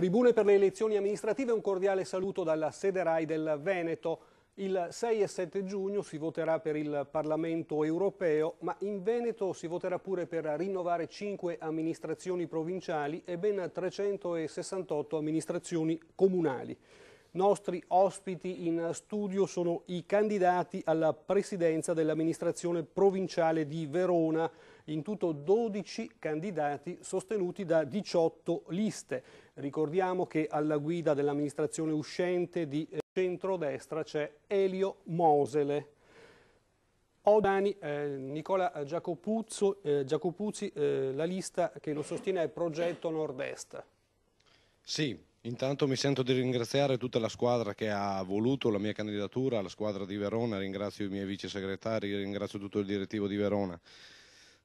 Tribune per le elezioni amministrative, un cordiale saluto dalla sede RAI del Veneto. Il 6 e 7 giugno si voterà per il Parlamento europeo, ma in Veneto si voterà pure per rinnovare 5 amministrazioni provinciali e ben 368 amministrazioni comunali. Nostri ospiti in studio sono i candidati alla presidenza dell'amministrazione provinciale di Verona, in tutto 12 candidati sostenuti da 18 liste. Ricordiamo che alla guida dell'amministrazione uscente di centrodestra c'è Elio Mosele. Oggi Nicola Giacopuzzi, la lista che lo sostiene è Progetto Nord-Est. Sì, intanto mi sento di ringraziare tutta la squadra che ha voluto la mia candidatura, la squadra di Verona, ringrazio i miei vice segretari, ringrazio tutto il direttivo di Verona.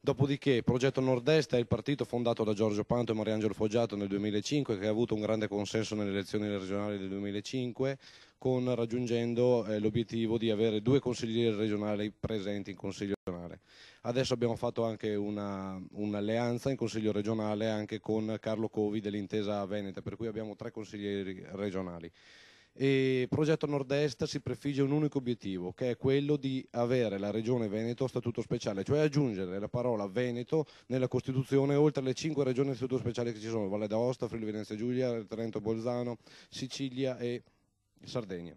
Dopodiché, Progetto Nord-Est è il partito fondato da Giorgio Panto e Mariangelo Foggiato nel 2005, che ha avuto un grande consenso nelle elezioni regionali del 2005, raggiungendo l'obiettivo di avere 2 consiglieri regionali presenti in Consiglio regionale. Adesso abbiamo fatto anche un'alleanza in Consiglio regionale anche con Carlo Covi dell'Intesa Veneta, per cui abbiamo 3 consiglieri regionali. E Progetto Nord-Est si prefigge un unico obiettivo, che è quello di avere la Regione Veneto a statuto speciale, cioè aggiungere la parola Veneto nella Costituzione oltre le 5 regioni a statuto speciale che ci sono: Valle d'Aosta, Friuli Venezia Giulia, Trento Bolzano, Sicilia e Sardegna.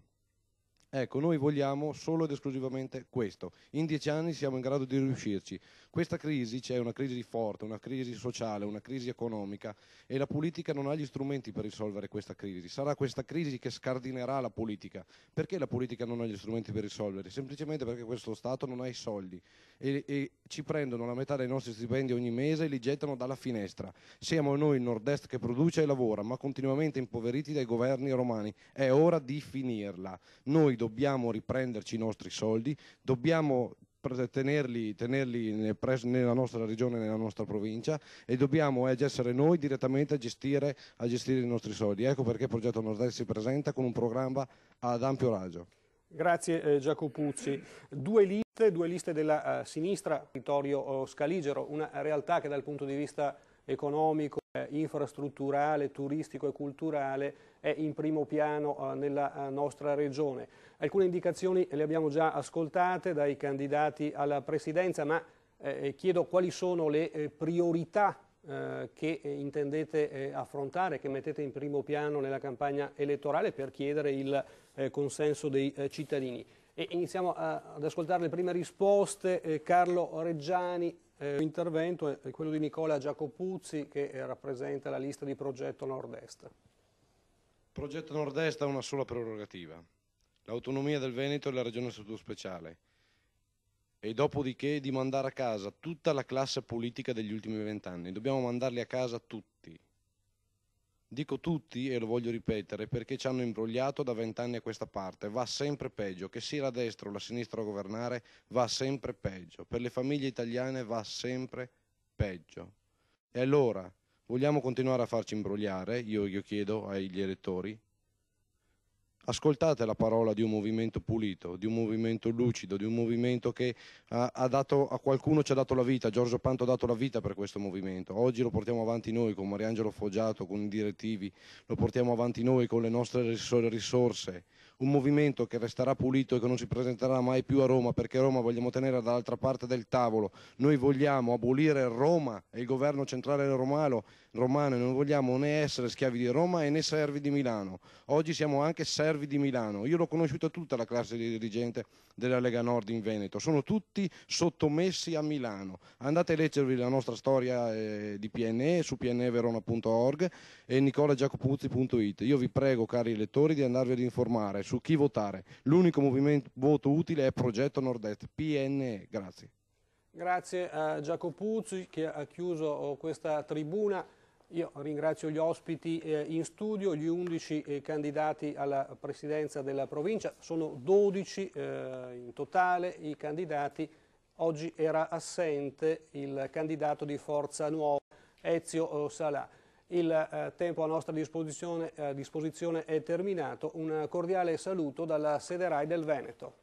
Ecco, noi vogliamo solo ed esclusivamente questo. In 10 anni siamo in grado di riuscirci. Questa crisi, c'è una crisi forte, una crisi sociale, una crisi economica, e la politica non ha gli strumenti per risolvere questa crisi. Sarà questa crisi che scardinerà la politica. Perché la politica non ha gli strumenti per risolvere? Semplicemente perché questo Stato non ha i soldi e ci prendono la metà dei nostri stipendi ogni mese e li gettano dalla finestra. Siamo noi il Nord-Est che produce e lavora, ma continuamente impoveriti dai governi romani. È ora di finirla. Noi dobbiamo riprenderci i nostri soldi, dobbiamo tenerli nella nostra regione, nella nostra provincia, e dobbiamo essere noi direttamente a gestire i nostri soldi. Ecco perché il Progetto Nord-Est si presenta con un programma ad ampio raggio. Grazie Giacopuzzi. Due liste della sinistra, Vittorio Scaligero, una realtà che dal punto di vista economico, infrastrutturale, turistico e culturale è in primo piano nella nostra regione. Alcune indicazioni le abbiamo già ascoltate dai candidati alla presidenza, ma chiedo quali sono le priorità che intendete affrontare, che mettete in primo piano nella campagna elettorale per chiedere il consenso dei cittadini. E iniziamo ad ascoltare le prime risposte. Carlo Reggiani. L'intervento è quello di Nicola Giacopuzzi, che rappresenta la lista di Progetto Nord-Est. Progetto Nord-Est ha una sola prerogativa: l'autonomia del Veneto e la regione a statuto speciale, e dopodiché di mandare a casa tutta la classe politica degli ultimi 20 anni. Dobbiamo mandarli a casa tutti. Dico tutti, e lo voglio ripetere, perché ci hanno imbrogliato da 20 anni a questa parte. Va sempre peggio, che sia la destra o la sinistra a governare, va sempre peggio. Per le famiglie italiane va sempre peggio. E allora, vogliamo continuare a farci imbrogliare? Io chiedo agli elettori: ascoltate la parola di un movimento pulito, di un movimento lucido, di un movimento che ha dato a qualcuno, ci ha dato la vita. Giorgio Panto ha dato la vita per questo movimento. Oggi lo portiamo avanti noi con Mariangelo Foggiato, con i direttivi, lo portiamo avanti noi con le nostre risorse. Un movimento che resterà pulito e che non si presenterà mai più a Roma, perché Roma vogliamo tenere dall'altra parte del tavolo. Noi vogliamo abolire Roma e il governo centrale romano, non vogliamo né essere schiavi di Roma né servi di Milano. Oggi siamo anche servi di Milano. Io l'ho conosciuta tutta la classe dirigente della Lega Nord in Veneto, sono tutti sottomessi a Milano. Andate a leggervi la nostra storia di PNE su pneverona.org e nicolagiacopuzzi.it. Io vi prego, cari elettori, di andarvi ad informare su chi votare. L'unico movimento voto utile è Progetto Nord-Est, PNE. Grazie. Grazie a Giacopuzzi che ha chiuso questa tribuna. Io ringrazio gli ospiti in studio, gli 11 candidati alla presidenza della provincia, sono 12 in totale i candidati. Oggi era assente il candidato di Forza Nuova, Ezio Salà. Il tempo a nostra disposizione è terminato. Un cordiale saluto dalla sede RAI del Veneto.